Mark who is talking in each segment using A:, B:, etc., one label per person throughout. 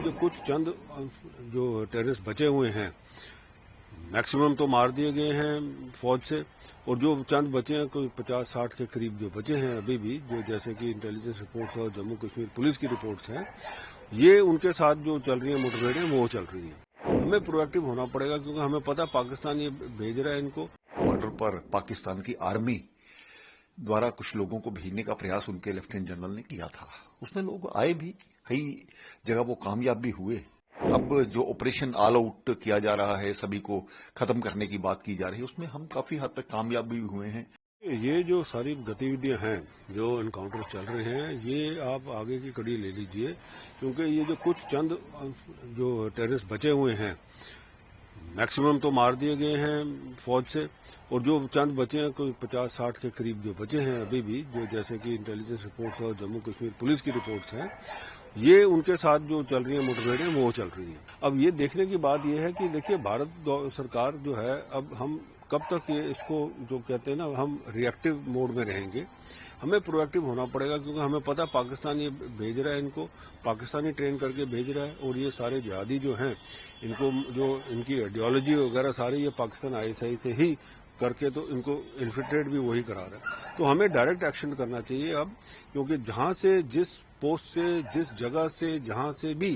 A: जो कुछ चंद जो टेररिस्ट बचे हुए हैं, मैक्सिमम तो मार दिए गए हैं फौज से, और जो चंद बचे हैं कोई 50-60 के करीब जो बचे हैं अभी भी, जो जैसे कि इंटेलिजेंस रिपोर्ट्स और जम्मू कश्मीर पुलिस की रिपोर्ट्स हैं, ये उनके साथ जो चल रही है मुठभेड़ें वो चल रही हैं। हमें प्रोएक्टिव होना पड़ेगा क्योंकि हमें पता पाकिस्तान ये भेज रहा है इनको।
B: बॉर्डर पर पाकिस्तान की आर्मी द्वारा कुछ लोगों को भेजने का प्रयास उनके लेफ्टिनेंट जनरल ने किया था। उसमें लोग आए भी, कई जगह वो कामयाब भी हुए। अब जो ऑपरेशन ऑल आउट किया जा रहा है, सभी को खत्म करने की बात की जा रही है, उसमें हम काफी हद तक कामयाब भी हुए हैं।
A: ये जो सारी गतिविधियां हैं, जो एनकाउंटर चल रहे हैं, ये आप आगे की कड़ी ले लीजिए, क्योंकि ये जो कुछ चंद जो टेररिस्ट बचे हुए हैं, मैक्सिमम तो मार दिए गए हैं फौज से, और जो चंद बचे हैं कोई 50-60 के करीब जो बचे हैं अभी भी, जो जैसे कि इंटेलिजेंस रिपोर्ट्स और जम्मू कश्मीर पुलिस की रिपोर्ट्स हैं, ये उनके साथ जो चल रही है मुठभेड़ें वो चल रही हैं। अब ये देखने की बात यह है कि देखिए भारत सरकार जो है, अब हम कब तक ये इसको जो कहते हैं ना, हम रिएक्टिव मोड में रहेंगे। हमें प्रोएक्टिव होना पड़ेगा क्योंकि हमें पता पाकिस्तान ये भेज रहा है, इनको पाकिस्तानी ट्रेन करके भेज रहा है, और ये सारे जिहादी जो हैं, इनको जो इनकी आइडियोलॉजी वगैरह सारी ये पाकिस्तान आईएसआई से ही करके तो इनको इन्फिल्ट्रेट भी वही करा रहा है। तो हमें डायरेक्ट एक्शन करना चाहिए अब, क्योंकि जहां से, जिस पोस्ट से, जिस जगह से, जहां से भी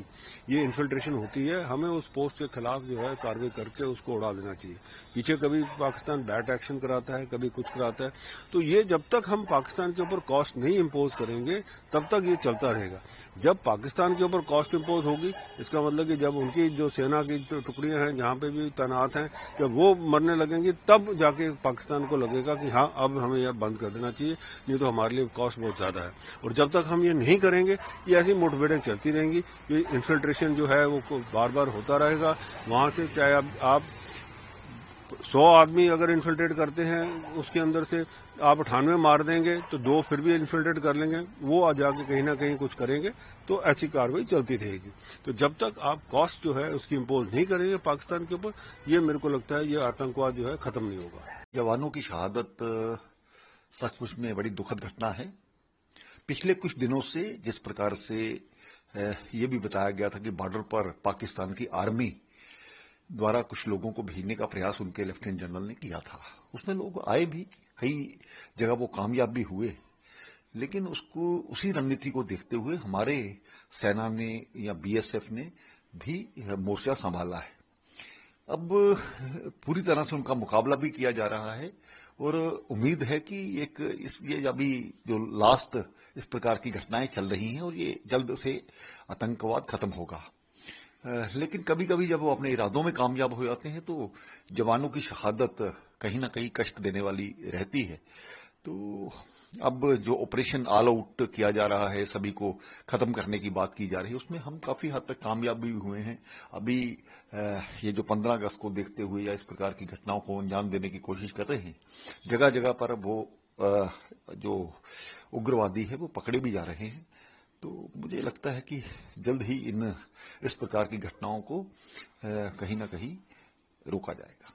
A: ये इन्फिल्ट्रेशन होती है, हमें उस पोस्ट के खिलाफ जो है कार्रवाई करके उसको उड़ा देना चाहिए। पीछे कभी पाकिस्तान बैट एक्शन कराता है, कभी कुछ कराता है, तो ये जब तक हम पाकिस्तान के ऊपर कॉस्ट नहीं इम्पोज करेंगे तब तक ये चलता रहेगा। जब पाकिस्तान के ऊपर कॉस्ट इम्पोज होगी, इसका मतलब कि जब उनकी जो सेना की टुकड़ियां हैं जहां पे भी तैनात हैं, जब वो मरने लगेंगी, तब जाके पाकिस्तान को लगेगा कि हाँ अब हमें यह बंद कर देना चाहिए, नहीं तो हमारे लिए कॉस्ट बहुत ज्यादा है। और जब तक हम ये नहीं करेंगे, ये ऐसी मुठभेड़ें चलती रहेंगी, ये इन्फिल्ट्रेशन जो है वो बार बार होता रहेगा। वहां से चाहे आप 100 आदमी अगर इन्फिल्ट्रेट करते हैं, उसके अंदर से आप 98 मार देंगे, तो 2 फिर भी इन्फिल्ट्रेट कर लेंगे, वो आ जाके कहीं ना कहीं कुछ करेंगे, तो ऐसी कार्रवाई चलती रहेगी। तो जब तक आप कॉस्ट जो है उसकी इम्पोज नहीं करेंगे पाकिस्तान के ऊपर, ये मेरे को लगता है ये आतंकवाद जो है खत्म नहीं होगा।
B: जवानों की शहादत सचमुच में बड़ी दुखद घटना है। पिछले कुछ दिनों से जिस प्रकार से ये भी बताया गया था कि बॉर्डर पर पाकिस्तान की आर्मी द्वारा कुछ लोगों को भेजने का प्रयास उनके लेफ्टिनेंट जनरल ने किया था, उसमें लोग आए भी, कई जगह वो कामयाब भी हुए। लेकिन उसको, उसी रणनीति को देखते हुए हमारे सेना ने या बीएसएफ ने भी मोर्चा संभाला है। अब पूरी तरह से उनका मुकाबला भी किया जा रहा है, और उम्मीद है कि ये अभी जो लास्ट इस प्रकार की घटनाएं चल रही हैं, और ये जल्द से आतंकवाद खत्म होगा। लेकिन कभी कभी जब वो अपने इरादों में कामयाब हो जाते हैं, तो जवानों की शहादत कहीं ना कहीं कष्ट देने वाली रहती है। तो अब जो ऑपरेशन ऑल आउट किया जा रहा है, सभी को खत्म करने की बात की जा रही है, उसमें हम काफी हद तक कामयाब भी हुए हैं। अभी ये जो 15 अगस्त को देखते हुए या इस प्रकार की घटनाओं को अंजाम देने की कोशिश कर रहे हैं, जगह जगह पर वो जो उग्रवादी है वो पकड़े भी जा रहे हैं। तो मुझे लगता है कि जल्द ही इस प्रकार की घटनाओं को कहीं ना कहीं रोका जाएगा।